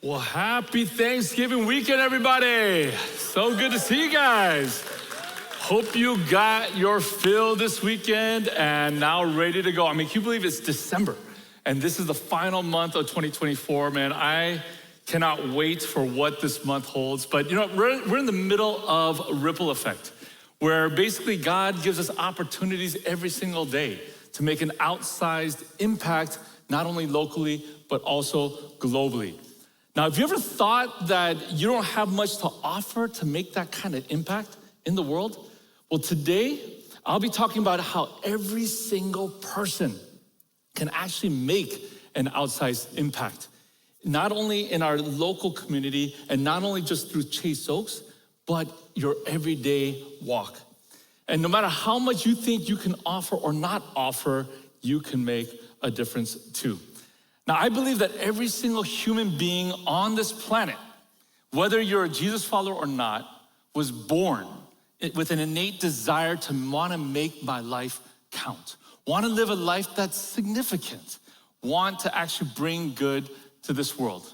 Well, happy Thanksgiving weekend, everybody. So good to see you guys. Hope you got your fill this weekend and now ready to go. I mean, can you believe it's December and this is the final month of 2024, man? I cannot wait for what this month holds. But you know, we're in the middle of a ripple effect where basically God gives us opportunities every single day to make an outsized impact, not only locally, but also globally. Now, have you ever thought that you don't have much to offer to make that kind of impact in the world? Well, today, I'll be talking about how every single person can actually make an outsized impact, not only in our local community and not only just through Chase Oaks, but your everyday walk. And no matter how much you think you can offer or not offer, you can make a difference too. Now, I believe that every single human being on this planet, whether you're a Jesus follower or not, was born with an innate desire to want to make my life count, want to live a life that's significant, want to actually bring good to this world.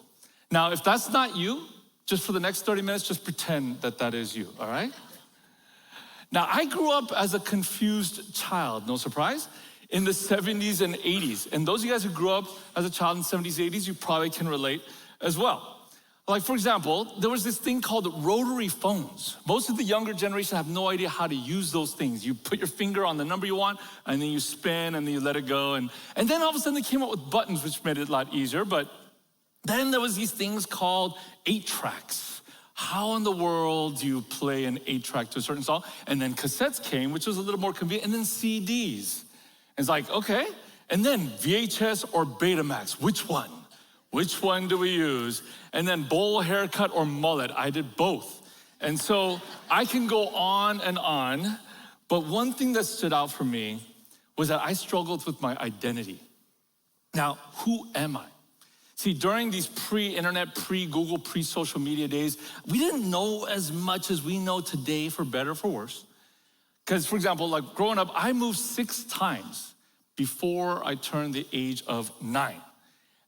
Now, if that's not you, just for the next 30 minutes, just pretend that that is you, all right? Now, I grew up as a confused child, no surprise, in the 70s and 80s. And those of you guys who grew up as a child in the 70s, 80s, you probably can relate as well. Like, for example, there was this thing called rotary phones. Most of the younger generation have no idea how to use those things. You put your finger on the number you want, and then you spin, and then you let it go. And then all of a sudden, they came up with buttons, which made it a lot easier. But then there was these things called 8-tracks. How in the world do you play an 8-track to a certain song? And then cassettes came, which was a little more convenient, and then CDs. It's like, okay, and then VHS or Betamax, which one? Which one do we use? And then bowl haircut or mullet, I did both. And so I can go on and on, but one thing that stood out for me was that I struggled with my identity. Now, who am I? See, during these pre-internet, pre-Google, pre-social media days, we didn't know as much as we know today, for better or for worse. Because, for example, like growing up, I moved 6 times before I turned the age of 9.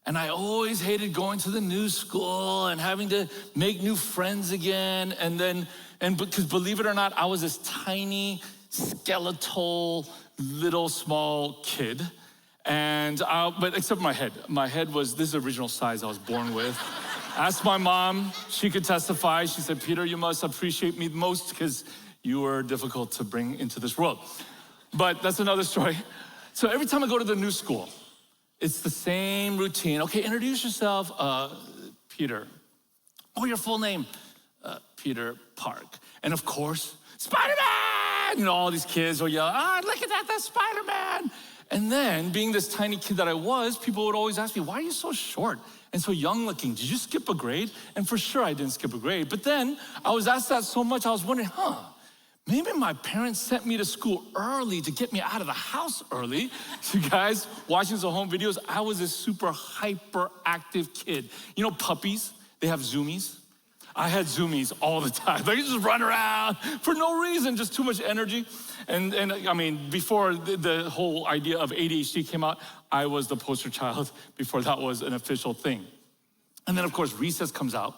And I always hated going to the new school and having to make new friends again. And because believe it or not, I was this tiny, skeletal, little, small kid. But except my head. My head was this original size I was born with. Asked my mom, she could testify. She said, Peter, you must appreciate me the most because you were difficult to bring into this world. But that's another story. So every time I go to the new school, it's the same routine. Okay, introduce yourself, Peter. Oh, your full name, Peter Park. And of course, Spider-Man! You know, all these kids will yell, look at that, that's Spider-Man! And then, being this tiny kid that I was, people would always ask me, why are you so short and so young looking? Did you skip a grade? And for sure I didn't skip a grade. But then, I was asked that so much, I was wondering, maybe my parents sent me to school early to get me out of the house early. So you guys watching some home videos, I was a super hyperactive kid. You know puppies, they have zoomies. I had zoomies all the time. Like, you just run around for no reason, just too much energy. And I mean, before the whole idea of ADHD came out, I was the poster child before that was an official thing. And then of course, recess comes out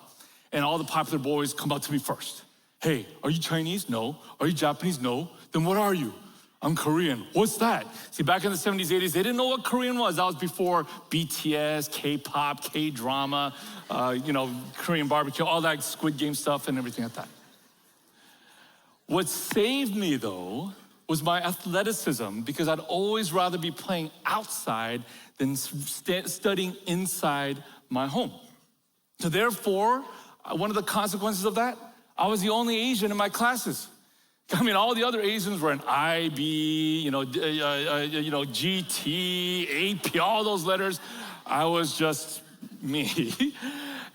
and all the popular boys come up to me first. Hey, are you Chinese? No. Are you Japanese? No. Then what are you? I'm Korean. What's that? See, back in the 70s, 80s, they didn't know what Korean was. That was before BTS, K-pop, K-drama, Korean barbecue, all that Squid Game stuff and everything like that. What saved me, though, was my athleticism, because I'd always rather be playing outside than studying inside my home. So therefore, one of the consequences of that, I was the only Asian in my classes. I mean, all the other Asians were in IB, GT, AP, all those letters. I was just me.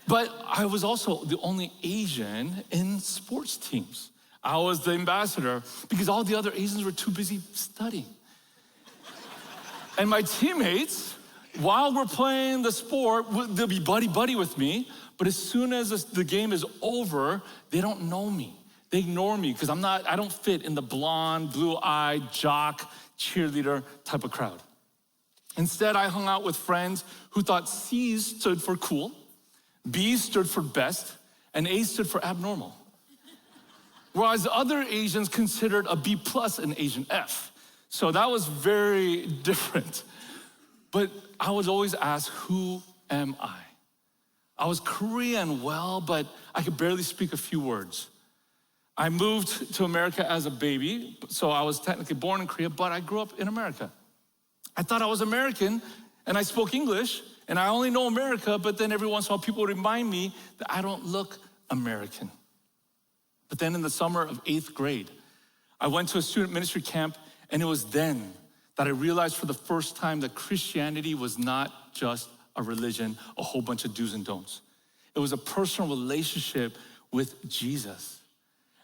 But I was also the only Asian in sports teams. I was the ambassador because all the other Asians were too busy studying. And my teammates, while we're playing the sport, they'll be buddy-buddy with me, but as soon as the game is over, they don't know me. They ignore me because I don't fit in the blonde, blue-eyed, jock, cheerleader type of crowd. Instead, I hung out with friends who thought C's stood for cool, B stood for best, and A stood for abnormal. Whereas other Asians considered a B plus an Asian F. So that was very different. But I was always asked, who am I? I was Korean well, but I could barely speak a few words. I moved to America as a baby, so I was technically born in Korea, but I grew up in America. I thought I was American, and I spoke English, and I only know America, but then every once in a while people would remind me that I don't look American. But then in the summer of 8th grade, I went to a student ministry camp, and it was then that I realized for the first time that Christianity was not just a religion, a whole bunch of do's and don'ts. It was a personal relationship with Jesus.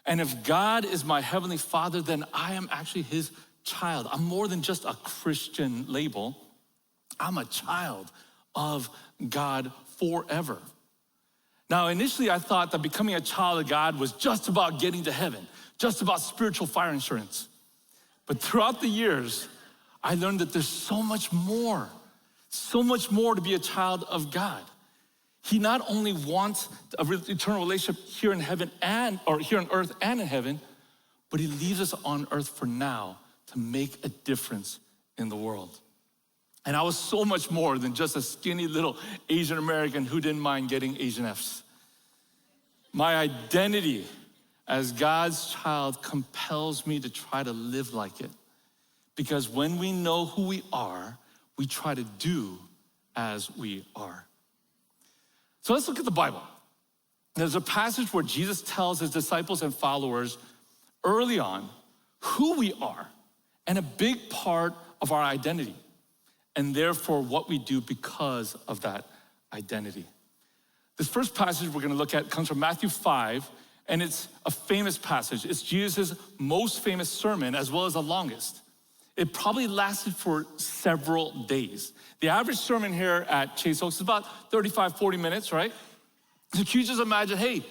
And if God is my heavenly Father, then I am actually his child. I'm more than just a Christian label. I'm a child of God forever. Now, initially I thought that becoming a child of God was just about getting to heaven, just about spiritual fire insurance. But throughout the years, I learned that there's so much more to be a child of God. He not only wants an eternal relationship here in heaven or here on earth and in heaven, but he leaves us on earth for now to make a difference in the world. And I was so much more than just a skinny little Asian American who didn't mind getting Asian Fs. My identity as God's child compels me to try to live like it. Because when we know who we are, we try to do as we are. So let's look at the Bible. There's a passage where Jesus tells his disciples and followers early on who we are and a big part of our identity, and therefore what we do because of that identity. This first passage we're gonna look at comes from Matthew 5, and it's a famous passage. It's Jesus' most famous sermon as well as the longest. It probably lasted for several days. The average sermon here at Chase Oaks is about 35, 40 minutes, right? So can you just imagine, hey,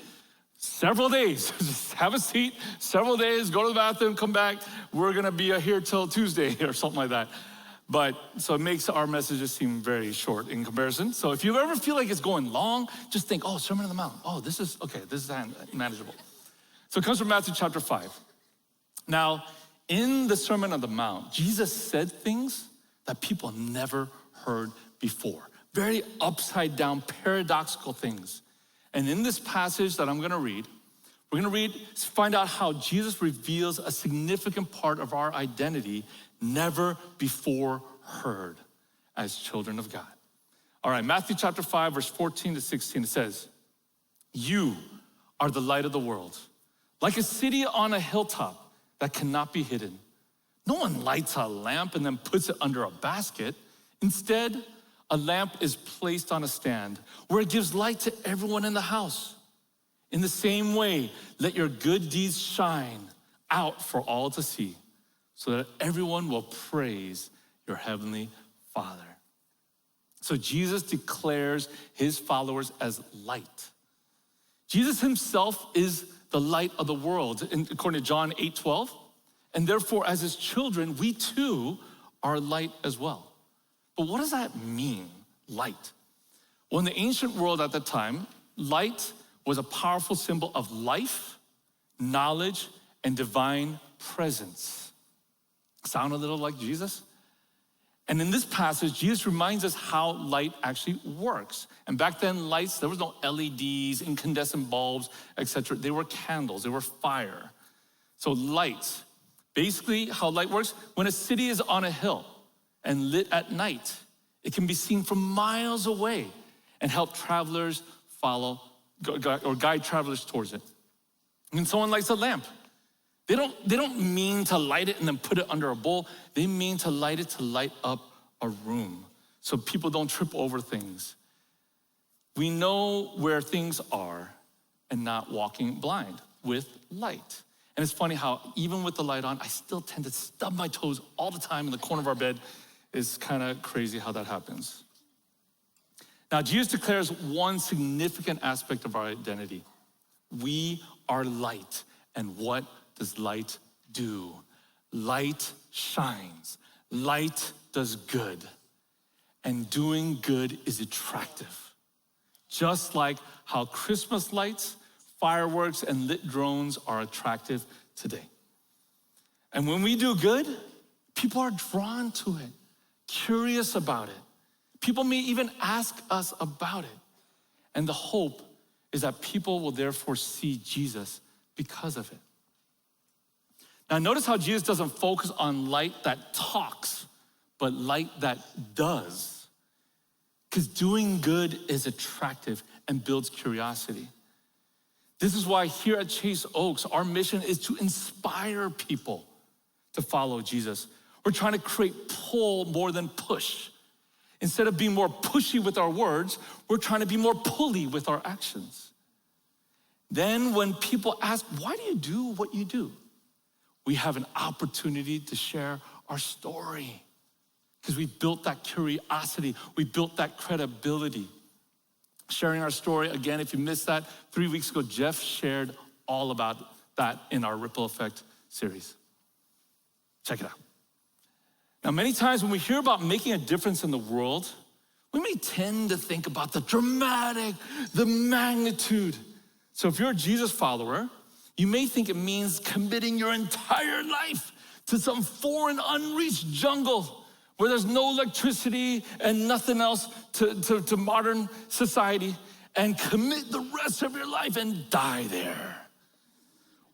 several days, just have a seat, several days, go to the bathroom, come back. We're gonna be here till Tuesday or something like that. But so it makes our messages seem very short in comparison. So if you ever feel like it's going long, just think, oh, Sermon on the Mount. Oh, this is manageable. So it comes from Matthew chapter 5. Now, in the Sermon on the Mount, Jesus said things that people never heard before. Very upside down, paradoxical things. And in this passage that I'm gonna read, we're gonna find out how Jesus reveals a significant part of our identity never before heard as children of God. All right, Matthew chapter 5, verse 14 to 16, it says, "You are the light of the world, like a city on a hilltop that cannot be hidden. No one lights a lamp and then puts it under a basket. Instead, a lamp is placed on a stand where it gives light to everyone in the house. In the same way, let your good deeds shine out for all to see, so that everyone will praise your heavenly Father." So Jesus declares his followers as light. Jesus himself is the light of the world, according to John 8:12. And therefore, as his children, we too are light as well. But what does that mean, light? Well, in the ancient world at the time, light was a powerful symbol of life, knowledge, and divine presence. Sound a little like Jesus? And in this passage, Jesus reminds us how light actually works. And back then, lights, there was no LEDs, incandescent bulbs, etc. They were candles, they were fire. So light, basically how light works, when a city is on a hill and lit at night, it can be seen from miles away and help travelers guide travelers towards it. When someone lights a lamp, they don't mean to light it and then put it under a bowl. They mean to light it to light up a room so people don't trip over things. We know where things are and not walking blind with light. And it's funny how even with the light on, I still tend to stub my toes all the time in the corner of our bed. It's kind of crazy how that happens. Now, Jesus declares one significant aspect of our identity. We are light. And what does light do? Light shines. Light does good. And doing good is attractive. just like how Christmas lights, fireworks, and lit drones are attractive today. And when we do good, people are drawn to it, curious about it. People may even ask us about it. And the hope is that people will therefore see Jesus because of it. Now notice how Jesus doesn't focus on light that talks, but light that does. Because doing good is attractive and builds curiosity. This is why here at Chase Oaks, our mission is to inspire people to follow Jesus. We're trying to create pull more than push. Instead of being more pushy with our words, we're trying to be more pulley with our actions. Then when people ask, why do you do what you do? We have an opportunity to share our story because we built that curiosity, we built that credibility. Sharing our story, again, if you missed that, 3 weeks ago, Jeff shared all about that in our Ripple Effect series. Check it out. Now, many times when we hear about making a difference in the world, we may tend to think about the dramatic, the magnitude. So if you're a Jesus follower, you may think it means committing your entire life to some foreign, unreached jungle where there's no electricity and nothing else to modern society, and commit the rest of your life and die there.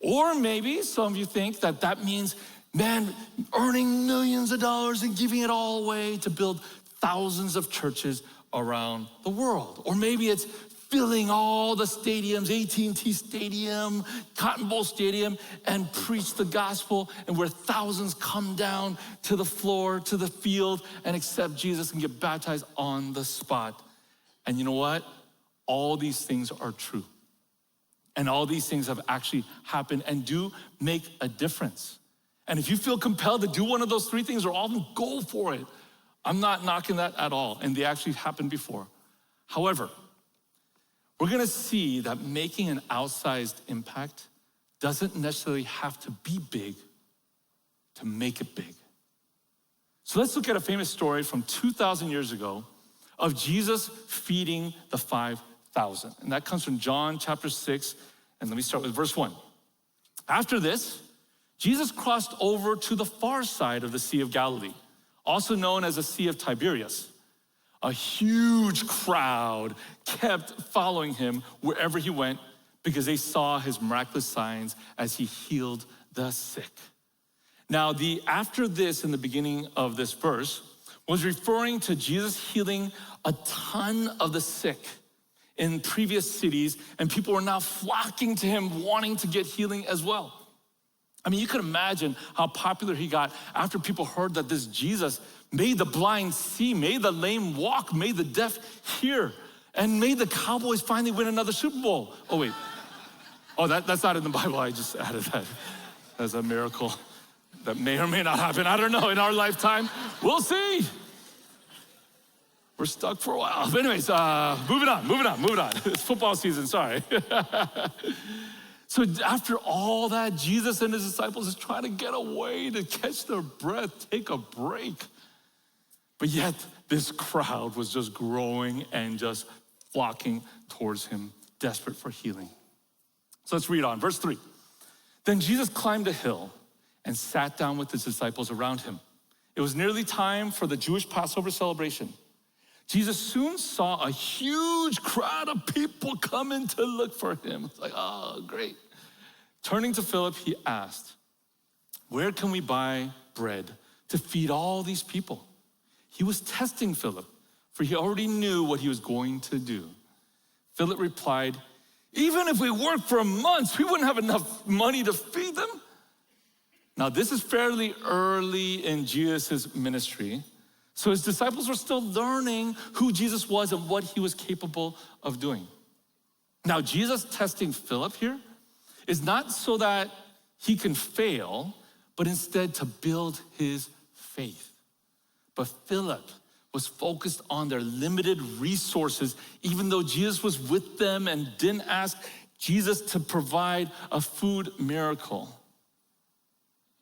Or maybe some of you think that that means, man, earning millions of dollars and giving it all away to build thousands of churches around the world. Or maybe it's filling all the stadiums, AT&T Stadium, Cotton Bowl Stadium, and preach the gospel, and where thousands come down to the floor, to the field, and accept Jesus and get baptized on the spot. And you know what? All these things are true. And all these things have actually happened and do make a difference. And if you feel compelled to do one of those three things, or all of them, go for it. I'm not knocking that at all, and they actually happened before. However, we're gonna see that making an outsized impact doesn't necessarily have to be big to make it big. So let's look at a famous story from 2,000 years ago of Jesus feeding the 5,000. And that comes from John chapter 6, and let me start with verse 1. After this, Jesus crossed over to the far side of the Sea of Galilee, also known as the Sea of Tiberias. A huge crowd kept following him wherever he went because they saw his miraculous signs as he healed the sick. Now, the after this in the beginning of this verse was referring to Jesus healing a ton of the sick in previous cities, and people were now flocking to him, wanting to get healing as well. I mean, you could imagine how popular he got after people heard that this Jesus made the blind see, made the lame walk, made the deaf hear, and made the Cowboys finally win another Super Bowl. Oh, wait. Oh, that's not in the Bible. I just added that as a miracle that may or may not happen. I don't know, in our lifetime. We'll see. We're stuck for a while. But anyways, moving on. It's football season, sorry. So after all that, Jesus and his disciples is trying to get away, to catch their breath, take a break. But yet this crowd was just growing and just flocking towards him, desperate for healing. So let's read on, verse 3. Then Jesus climbed a hill and sat down with his disciples around him. It was nearly time for the Jewish Passover celebration. Jesus soon saw a huge crowd of people coming to look for him. It's like, oh, great. Turning to Philip, he asked, where can we buy bread to feed all these people? He was testing Philip, for he already knew what he was going to do. Philip replied, even if we worked for months, we wouldn't have enough money to feed them. Now, this is fairly early in Jesus' ministry, so his disciples were still learning who Jesus was and what he was capable of doing. Now, Jesus testing Philip here is not so that he can fail, but instead to build his faith. But Philip was focused on their limited resources, even though Jesus was with them and didn't ask Jesus to provide a food miracle.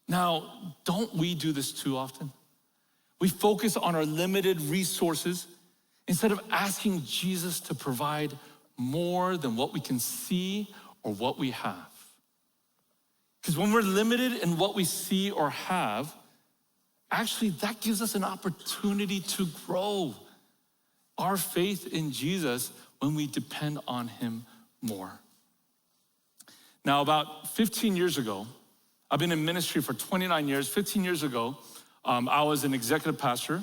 Now, don't we do this too often? We focus on our limited resources instead of asking Jesus to provide more than what we can see or what we have. Because when we're limited in what we see or have, actually that gives us an opportunity to grow our faith in Jesus when we depend on him more. Now, about 15 years ago, I've been in ministry for 29 years. 15 years ago, I was an executive pastor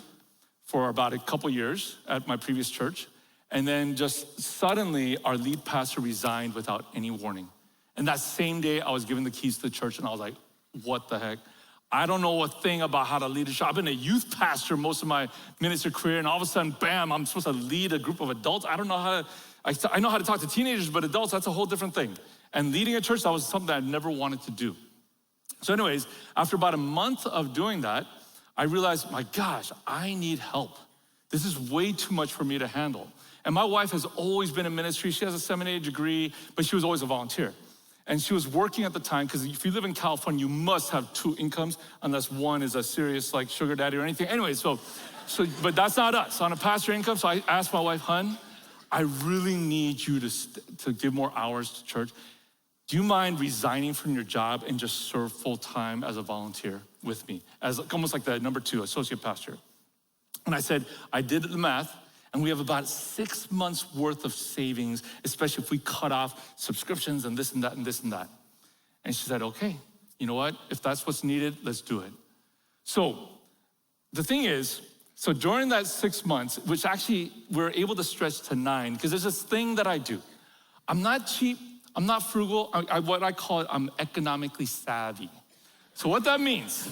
for about a couple years at my previous church. And then just suddenly, our lead pastor resigned without any warning. And that same day, I was given the keys to the church, and I was like, what the heck? I don't know a thing about how to lead a church. I've been a youth pastor most of my ministry career, and all of a sudden, bam, I'm supposed to lead a group of adults. I don't know how to, I know how to talk to teenagers, but adults, that's a whole different thing. And leading a church, that was something I'd never wanted to do. So anyways, after about a month of doing that, I realized, my gosh, I need help. This is way too much for me to handle. And my wife has always been in ministry. She has a seminary degree, but she was always a volunteer. And she was working at the time, because if you live in California, you must have two incomes, unless one is a serious like sugar daddy or anything. Anyway, but that's not us. On a pastor income, so I asked my wife, hun, I really need you to give more hours to church. Do you mind resigning from your job and just serve full time as a volunteer with me? As almost like the number 2 associate pastor. And I said, I did the math, and we have about 6 months worth of savings, especially if we cut off subscriptions and this and that and this and that. And she said, okay, you know what? If that's what's needed, let's do it. So the thing is, so during that 6 months, which actually we're able to stretch to 9, because there's this thing that I do. I'm not cheap, I'm not frugal, what I call it, I'm economically savvy. So what that means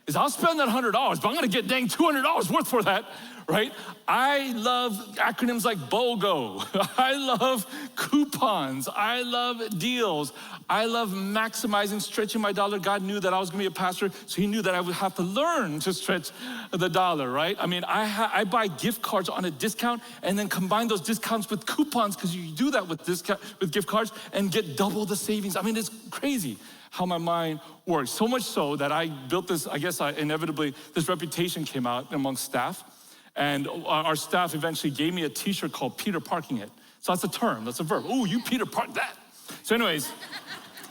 is I'll spend that $100, but I'm gonna get dang $200 worth for that, right? I love acronyms like BOGO. I love coupons. I love deals. I love maximizing, stretching my dollar. God knew that I was gonna be a pastor, so he knew that I would have to learn to stretch the dollar, right? I mean, I buy gift cards on a discount and then combine those discounts with coupons, because you do that with gift cards and get double the savings. I mean, it's crazy how my mind works. So much so that I built this, inevitably, this reputation came out amongst staff. And our staff eventually gave me a t-shirt called Peter Parking It. So that's a term, that's a verb. Ooh, you Peter Park that. So anyways,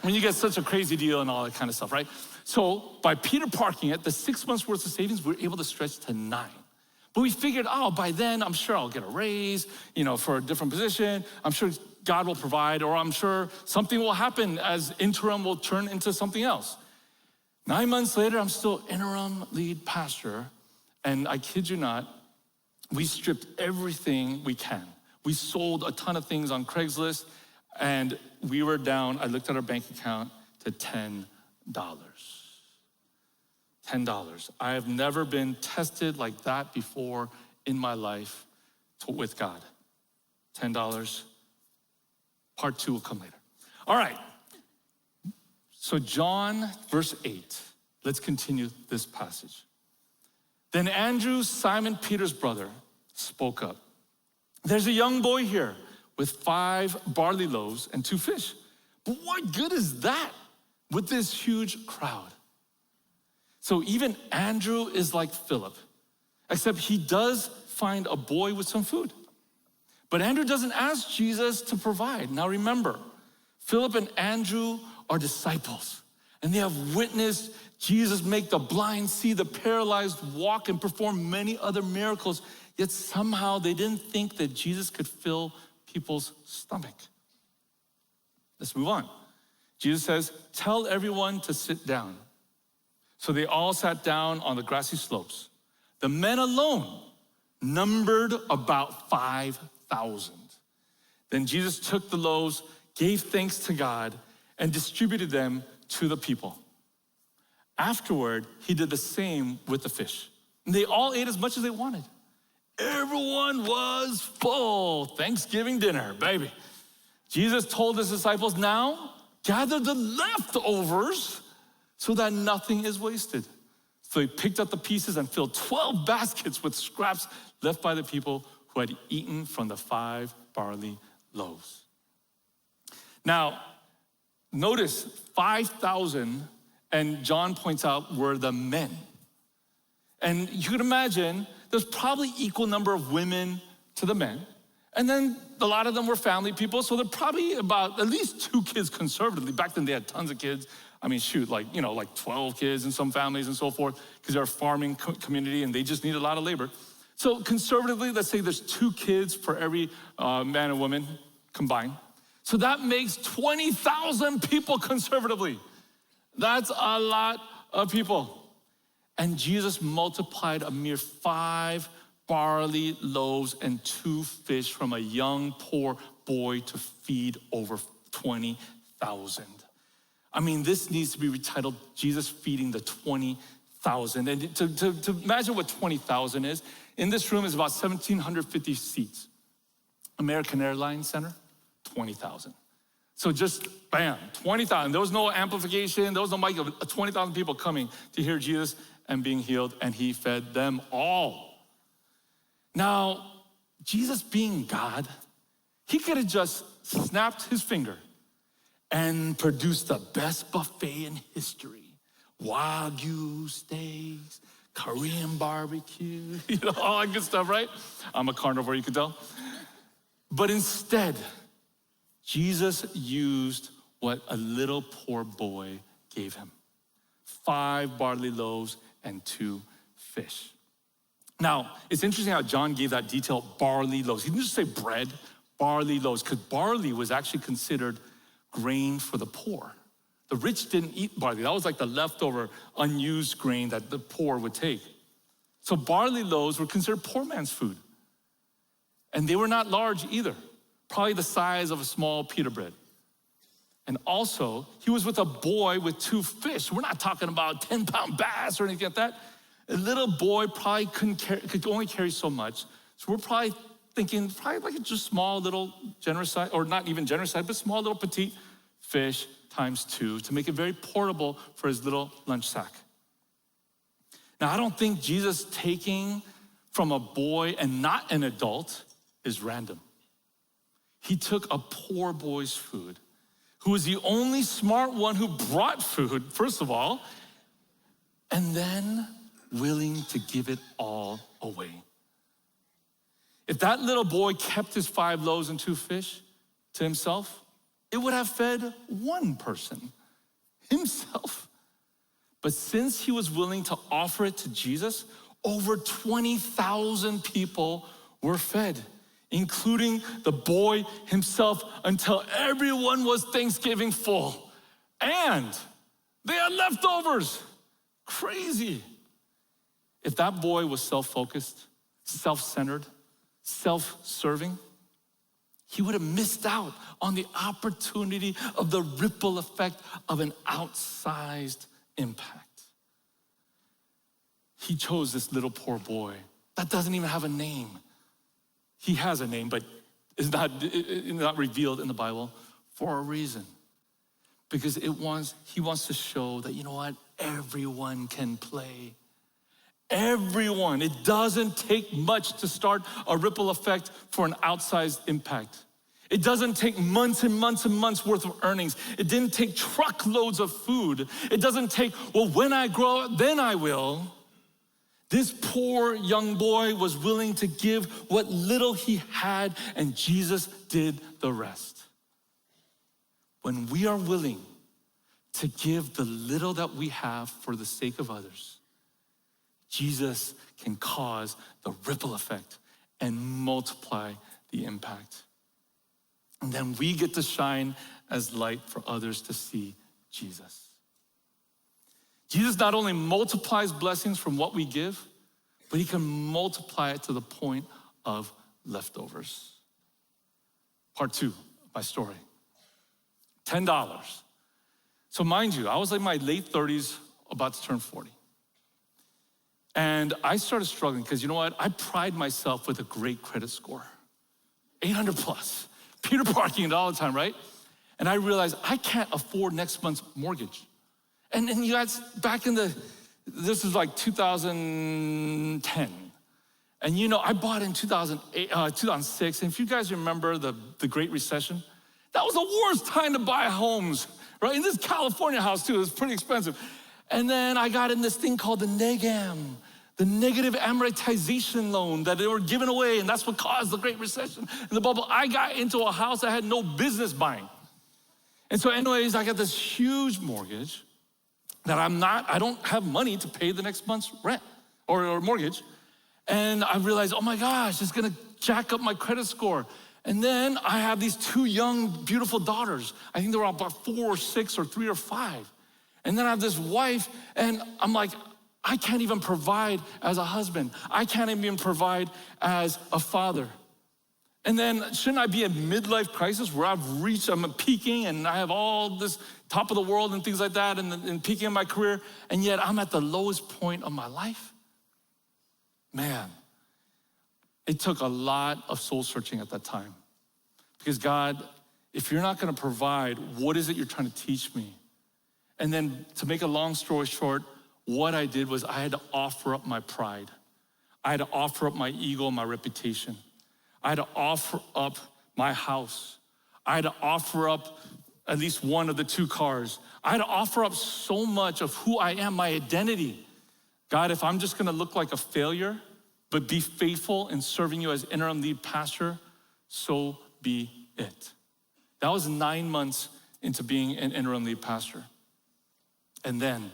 when you get such a crazy deal and all that kind of stuff, right? So by Peter Parking It, the 6 months worth of savings, we were able to stretch to 9. But we figured, by then, I'm sure I'll get a raise, for a different position. I'm sure God will provide, or I'm sure something will happen as interim will turn into something else. 9 months later, I'm still interim lead pastor, and I kid you not, we stripped everything we can. We sold a ton of things on Craigslist, and we were down, I looked at our bank account, to $10. $10. I have never been tested like that before in my life with God. $10. Part 2 will come later. All right. So John, verse 8. Let's continue this passage. Then Andrew, Simon Peter's brother, spoke up. There's a young boy here with 5 barley loaves and 2 fish. But what good is that with this huge crowd? So even Andrew is like Philip, except he does find a boy with some food. But Andrew doesn't ask Jesus to provide. Now remember, Philip and Andrew are disciples, and they have witnessed Jesus make the blind see, the paralyzed walk, and perform many other miracles, yet somehow they didn't think that Jesus could fill people's stomach. Let's move on. Jesus says, tell everyone to sit down. So they all sat down on the grassy slopes. The men alone numbered about 5,000. Then Jesus took the loaves, gave thanks to God, and distributed them to the people. Afterward, he did the same with the fish. And they all ate as much as they wanted. Everyone was full. Thanksgiving dinner, baby. Jesus told his disciples, now gather the leftovers so that nothing is wasted. So he picked up the pieces and filled 12 baskets with scraps left by the people who had eaten from the 5 barley loaves. Now, notice 5,000, and John points out, were the men. And you can imagine there's probably equal number of women to the men. And then a lot of them were family people, so they're probably about at least 2 kids conservatively. Back then they had tons of kids. I mean, shoot, like 12 kids in some families and so forth, because they're a farming community and they just need a lot of labor. So conservatively, let's say there's 2 kids for every man and woman combined. So that makes 20,000 people conservatively. That's a lot of people. And Jesus multiplied a mere 5 barley loaves and 2 fish from a young, poor boy to feed over 20,000. I mean, this needs to be retitled, Jesus feeding the 20,000. And to imagine what 20,000 is, in this room is about 1,750 seats. American Airlines Center, 20,000. So just bam, 20,000. There was no amplification, there was no mic, 20,000 people coming to hear Jesus and being healed, and he fed them all. Now, Jesus being God, he could have just snapped his finger and produced the best buffet in history. Wagyu steaks, Korean barbecue, all that good stuff, right? I'm a carnivore, you can tell. But instead, Jesus used what a little poor boy gave him. 5 barley loaves and 2 fish. Now, it's interesting how John gave that detail, barley loaves. He didn't just say bread, barley loaves, because barley was actually considered grain for the poor. The rich didn't eat barley. That was like the leftover, unused grain that the poor would take. So barley loaves were considered poor man's food. And they were not large either, probably the size of a small pita bread. And also, he was with a boy with 2 fish. We're not talking about 10-pound bass or anything like that. A little boy probably could only carry so much. So we're probably thinking, like a just small little generous size, or not even generous size, but small little petite fish times 2 to make it very portable for his little lunch sack. Now, I don't think Jesus taking from a boy and not an adult is random. He took a poor boy's food, who was the only smart one who brought food, first of all, and then willing to give it all away. If that little boy kept his 5 loaves and 2 fish to himself, it would have fed 1 person, himself. But since he was willing to offer it to Jesus, over 20,000 people were fed, including the boy himself, until everyone was Thanksgiving full. And they had leftovers. Crazy. If that boy was self-focused, self-centered, self-serving, he would have missed out on the opportunity of the ripple effect of an outsized impact. He chose this little poor boy that doesn't even have a name. He has a name, but it's not revealed in the Bible for a reason. Because he wants to show that, you know what, everyone can play. Everyone. It doesn't take much to start a ripple effect for an outsized impact. It doesn't take months and months and months worth of earnings. It didn't take truckloads of food. It doesn't take, well, when I grow up, then I will. This poor young boy was willing to give what little he had, and Jesus did the rest. When we are willing to give the little that we have for the sake of others, Jesus can cause the ripple effect and multiply the impact. And then we get to shine as light for others to see Jesus. Jesus not only multiplies blessings from what we give, but he can multiply it to the point of leftovers. Part 2 of my story. $10. So mind you, I was in my late 30s, about to turn 40. And I started struggling because you know what? I pride myself with a great credit score. 800 plus. Peter parking it all the time, right? And I realized I can't afford next month's mortgage. And you guys, this is like 2010. And you know, I bought in 2006. And if you guys remember the Great Recession, that was the worst time to buy homes, right? In this California house too, it was pretty expensive. And then I got in this thing called the NEGAM, the negative amortization loan that they were giving away, and that's what caused the Great Recession and the bubble. I got into a house I had no business buying. And so anyways, I got this huge mortgage that I don't have money to pay the next month's rent or mortgage. And I realized, oh my gosh, it's gonna jack up my credit score. And then I have these two young, beautiful daughters. I think they were about 4 or 6 or 3 or 5. And then I have this wife, and I'm like, I can't even provide as a husband. I can't even provide as a father. And then shouldn't I be in midlife crisis where I'm peaking and I have all this top of the world and things like that and peaking in my career, and yet I'm at the lowest point of my life? Man, it took a lot of soul searching at that time. Because God, if you're not gonna provide, what is it you're trying to teach me? And then to make a long story short, what I did was I had to offer up my pride. I had to offer up my ego and my reputation. I had to offer up my house. I had to offer up at least one of the 2 cars. I had to offer up so much of who I am, my identity. God, if I'm just gonna look like a failure, but be faithful in serving you as interim lead pastor, so be it. That was 9 months into being an interim lead pastor. And then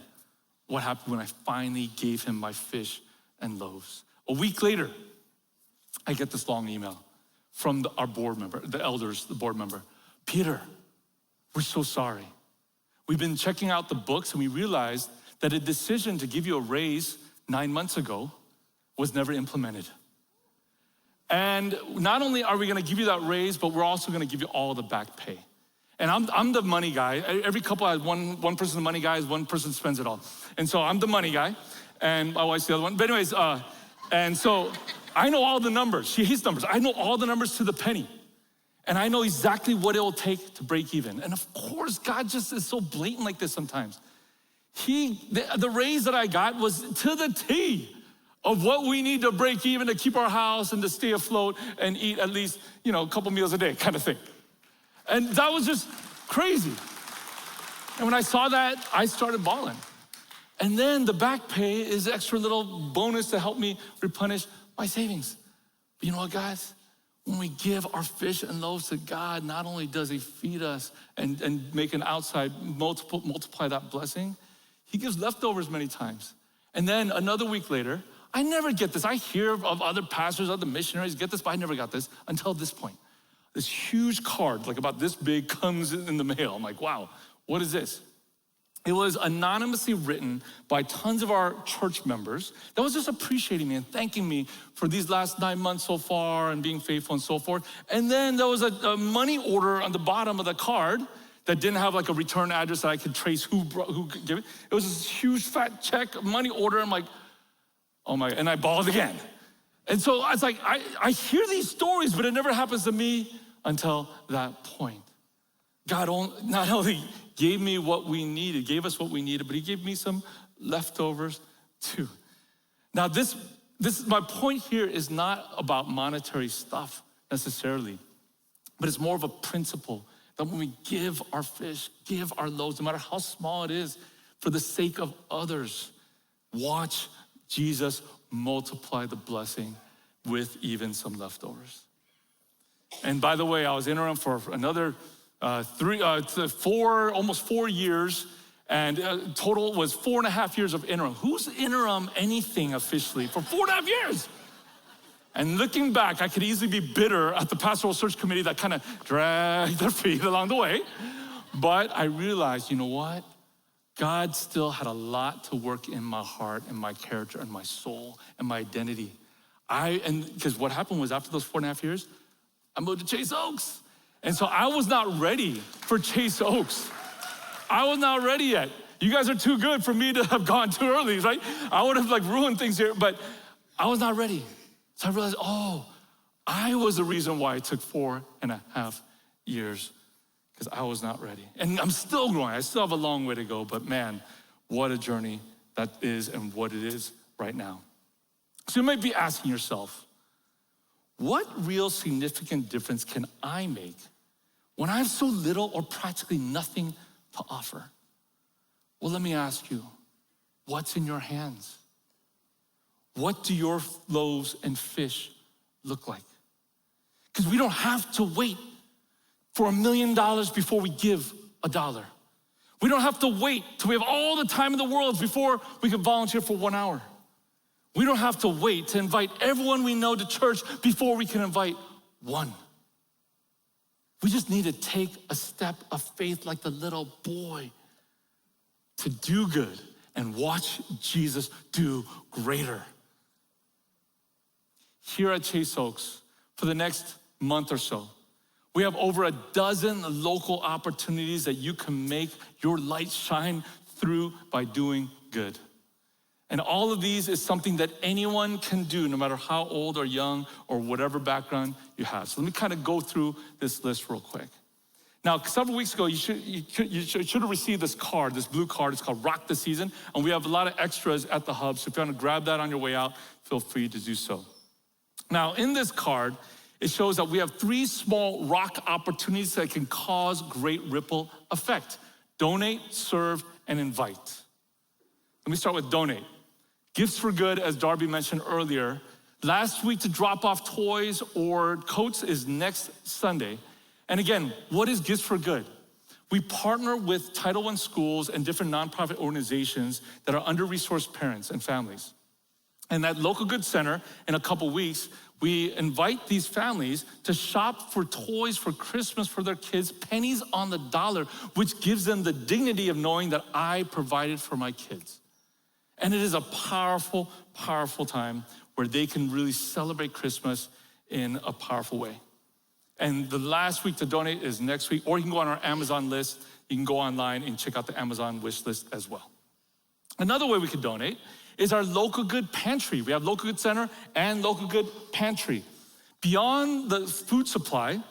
what happened when I finally gave him my fish and loaves? A week later, I get this long email from our board member, the elders, the board member. Peter, we're so sorry. We've been checking out the books and we realized that a decision to give you a raise 9 months ago was never implemented. And not only are we gonna give you that raise, but we're also gonna give you all the back pay. And I'm the money guy. Every couple has one person's the money guy, one person spends it all. And so I'm the money guy, and my wife's the other one. But anyways, and so I know all the numbers. She hates numbers. I know all the numbers to the penny. And I know exactly what it will take to break even. And of course, God just is so blatant like this sometimes. The raise that I got was to the T of what we need to break even to keep our house and to stay afloat and eat at least, a couple meals a day kind of thing. And that was just crazy. And when I saw that, I started bawling. And then the back pay is extra little bonus to help me replenish my savings. But you know what, guys? When we give our fish and loaves to God, not only does he feed us and make an outside multiply that blessing, he gives leftovers many times. And then another week later, I never get this. I hear of other pastors, other missionaries get this, but I never got this until this point. This huge card, like about this big, comes in the mail. I'm like, wow, what is this? It was anonymously written by tons of our church members that was just appreciating me and thanking me for these last 9 months so far and being faithful and so forth. And then there was a money order on the bottom of the card that didn't have like a return address that I could trace who gave it. It was this huge fat check, money order. I'm like, oh my, and I bawled again. And so I was like, I hear these stories, but it never happens to me until that point. God not only gave me what we needed, gave us what we needed, but he gave me some leftovers too. Now my point here is not about monetary stuff necessarily, but it's more of a principle that when we give our fish, give our loaves, no matter how small it is, for the sake of others, watch Jesus multiply the blessing with even some leftovers. And by the way, I was interim for another almost 4 years, and total was 4.5 years of interim. Who's interim anything officially for 4.5 years? And looking back, I could easily be bitter at the pastoral search committee that kind of dragged their feet along the way. But I realized, you know what? God still had a lot to work in my heart and my character and my soul and my identity. Because what happened was after those 4.5 years, I moved to Chase Oaks. And so I was not ready for Chase Oaks. I was not ready yet. You guys are too good for me to have gone too early, right? I would have ruined things here, but I was not ready. So I realized, I was the reason why it took 4.5 years, because I was not ready. And I'm still growing. I still have a long way to go, but man, what a journey that is and what it is right now. So you might be asking yourself, what real significant difference can I make when I have so little or practically nothing to offer? Well, let me ask you, what's in your hands? what do your loaves and fish look like? Because we don't have to wait for $1 million before we give $1. We don't have to wait till we have all the time in the world before we can volunteer for 1 hour. We don't have to wait to invite everyone we know to church before we can invite one. We just need to take a step of faith like the little boy to do good and watch Jesus do greater. Here at Chase Oaks, for the next month or so, we have over a dozen local opportunities that you can make your light shine through by doing good. And all of these is something that anyone can do, no matter how old or young or whatever background you have. So let me kind of go through this list real quick. Now, several weeks ago, you should have received this card, this blue card. It's called Rock the Season. And we have a lot of extras at the hub. So if you want to grab that on your way out, feel free to do so. Now, in this card, it shows that we have 3 small rock opportunities that can cause great ripple effect. Donate, serve, and invite. Let me start with donate. Gifts for Good, as Darby mentioned earlier. Last week to drop off toys or coats is next Sunday. And again, what is Gifts for Good? We partner with Title I schools and different nonprofit organizations that are under-resourced parents and families. And at Local Good Center, in a couple weeks, we invite these families to shop for toys for Christmas for their kids, pennies on the dollar, which gives them the dignity of knowing that I provided for my kids. And it is a powerful, powerful time where they can really celebrate Christmas in a powerful way. And the last week to donate is next week, or you can go on our Amazon list. You can go online and check out the Amazon wish list as well. Another way we could donate is our Local Good Pantry. We have Local Good Center and Local Good Pantry. Beyond the food supply,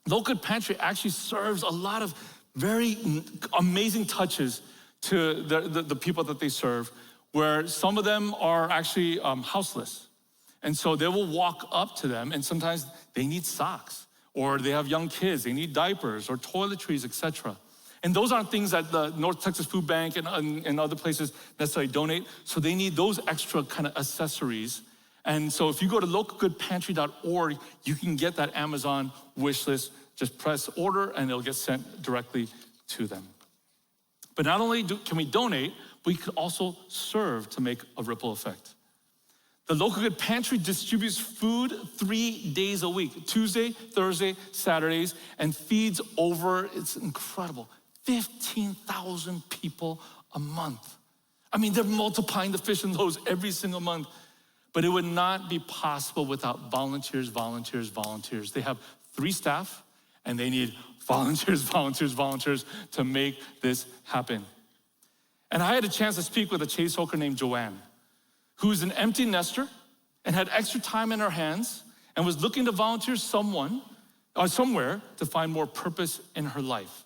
Local Good Pantry actually serves a lot of very amazing touches to the people that they serve, where some of them are actually houseless. And so they will walk up to them, and sometimes they need socks, or they have young kids, they need diapers or toiletries, etc. And those aren't things that the North Texas Food Bank and other places necessarily donate. So they need those extra kind of accessories. And so if you go to localgoodpantry.org, you can get that Amazon wish list. Just press order and it'll get sent directly to them. But not only can we donate, we could also serve to make a ripple effect. The Local Good Pantry distributes food 3 days a week, Tuesday, Thursday, Saturdays, and feeds over, it's incredible, 15,000 people a month. I mean, they're multiplying the fish and loaves every single month, but it would not be possible without volunteers. They have 3 staff, and they need volunteers to make this happen. And I had a chance to speak with a Chase Oaker named Joanne, who's an empty nester and had extra time in her hands and was looking to volunteer somewhere to find more purpose in her life.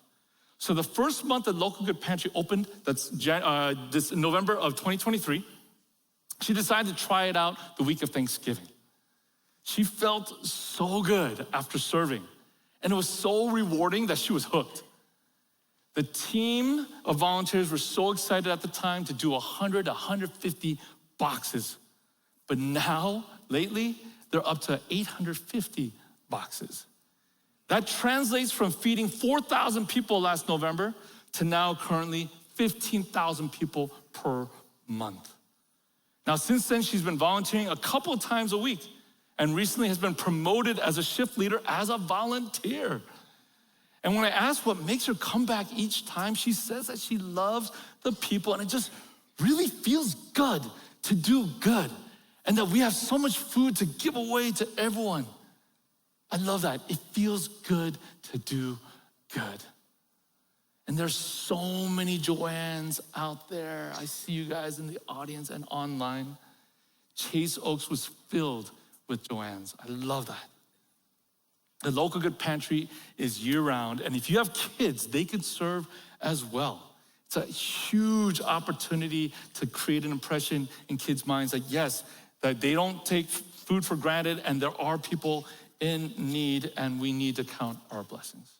So the first month that Local Good Pantry opened, that's this November of 2023, she decided to try it out the week of Thanksgiving. She felt so good after serving, and it was so rewarding that she was hooked. The team of volunteers were so excited at the time to do 100 to 150 boxes. But now, lately, they're up to 850 boxes. That translates from feeding 4,000 people last November to now currently 15,000 people per month. Now, since then, she's been volunteering a couple of times a week and recently has been promoted as a shift leader as a volunteer. And when I asked what makes her come back each time, she says that she loves the people and it just really feels good to do good, and that we have so much food to give away to everyone. I love that. It feels good to do good. And there's so many Joannes out there. I see you guys in the audience and online. Chase Oaks was filled with Joannes. I love that. The Local Good Pantry is year-round, and if you have kids, they can serve as well. It's a huge opportunity to create an impression in kids' minds that yes, that they don't take food for granted and there are people in need and we need to count our blessings.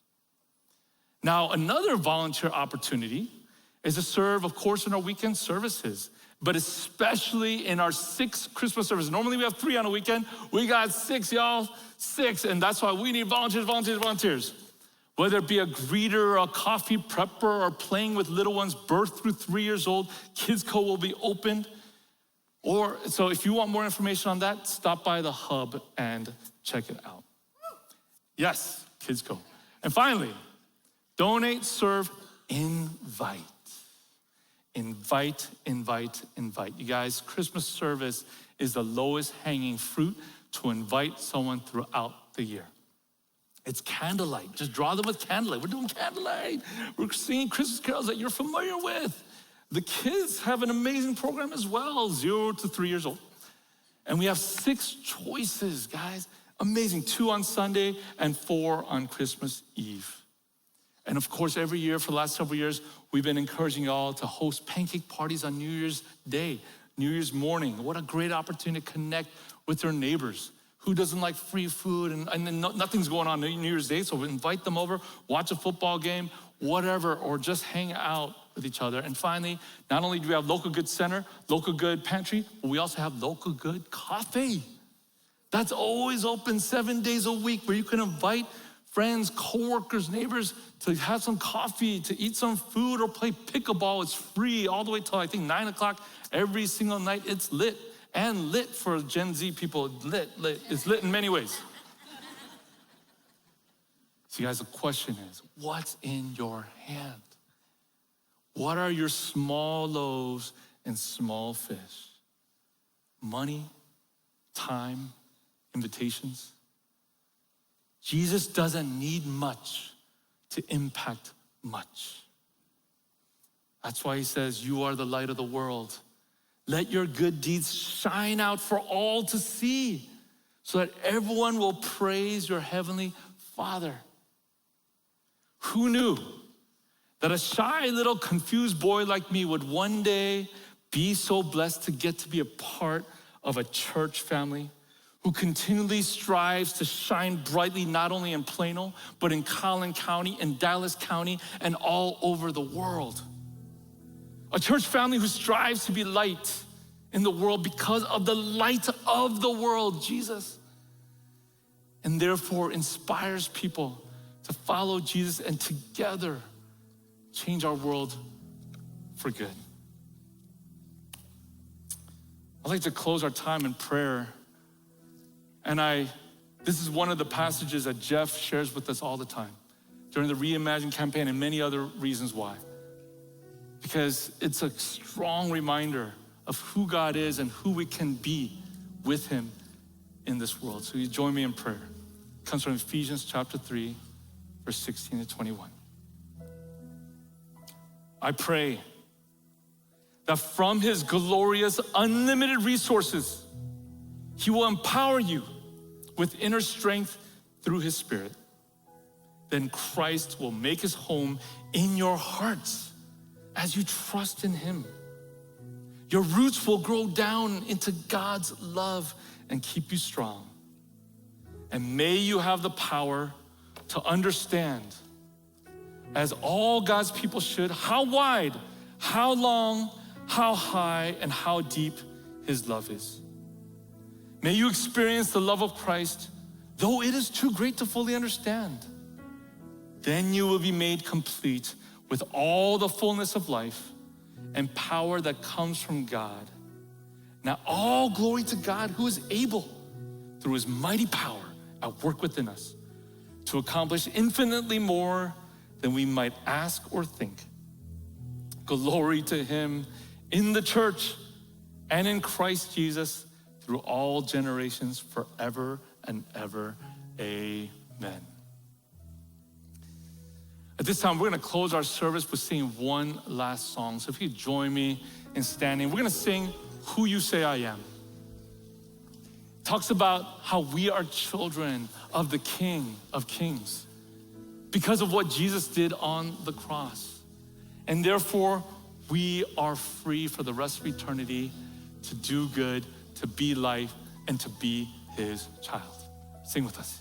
Now, another volunteer opportunity is to serve, of course, in our weekend services. but especially in our 6 Christmas services. Normally we have 3 on a weekend. We got 6, y'all, 6. And that's why we need volunteers. Whether it be a greeter, a coffee prepper, or playing with little ones birth through 3 years old, Kids Co will be opened. So if you want more information on that, stop by the hub and check it out. Yes, Kids Co. And finally, donate, serve, invite. Invite. You guys, Christmas service is the lowest hanging fruit to invite someone throughout the year. It's candlelight. Just draw them with candlelight. We're doing candlelight. We're singing Christmas carols that you're familiar with. The kids have an amazing program as well, 0 to 3 years old. And we have 6 choices, guys. Amazing, 2 on Sunday and 4 on Christmas Eve. And of course, every year for the last several years, we've been encouraging y'all to host pancake parties on New Year's Day, New Year's morning. What a great opportunity to connect with their neighbors. Who doesn't like free food? And then nothing's going on New Year's Day, so we invite them over, watch a football game, whatever, or just hang out with each other. And finally, not only do we have Local Good Center, Local Good Pantry, but we also have Local Good Coffee. That's always open 7 days a week, where you can invite friends, coworkers, neighbors to have some coffee, to eat some food, or play pickleball. It's free all the way till I think 9 o'clock every single night. It's lit, and lit for Gen Z people. Lit. It's lit in many ways. So guys, the question is, what's in your hand? What are your small loaves and small fish? Money, time, invitations. Jesus doesn't need much to impact much. That's why he says, you are the light of the world. Let your good deeds shine out for all to see, so that everyone will praise your heavenly Father. Who knew that a shy little confused boy like me would one day be so blessed to get to be a part of a church family who continually strives to shine brightly, not only in Plano, but in Collin County, in Dallas County, and all over the world. A church family who strives to be light in the world because of the light of the world, Jesus. And therefore inspires people to follow Jesus and together change our world for good. I'd like to close our time in prayer. And this is one of the passages that Jeff shares with us all the time during the Reimagine campaign, and many other reasons why. Because it's a strong reminder of who God is and who we can be with him in this world. So you join me in prayer. It comes from Ephesians chapter 3, verse 16 to 21. I pray that from his glorious, unlimited resources, he will empower you with inner strength through his Spirit. Then Christ will make his home in your hearts as you trust in him. Your roots will grow down into God's love and keep you strong. And may you have the power to understand, as all God's people should, how wide, how long, how high, and how deep his love is. May you experience the love of Christ, though it is too great to fully understand. Then you will be made complete with all the fullness of life and power that comes from God. Now all glory to God, who is able, through his mighty power at work within us, to accomplish infinitely more than we might ask or think. Glory to him in the church and in Christ Jesus through all generations, forever and ever. Amen. At this time, we're gonna close our service with singing one last song. So if you join me in standing, we're gonna sing Who You Say I Am. It talks about how we are children of the King of Kings because of what Jesus did on the cross. And therefore, we are free for the rest of eternity to do good, to be life, and to be his child. Sing with us.